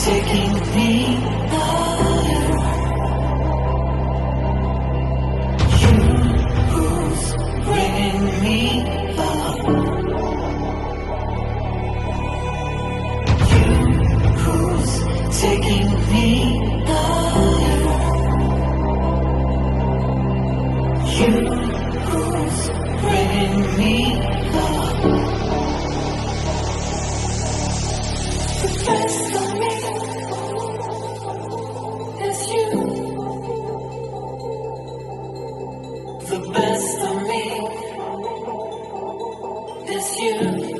taking me higher. You who's bringing me up. You who's taking me higher. You who's bringing me up. The best of me is you. The best of me is you.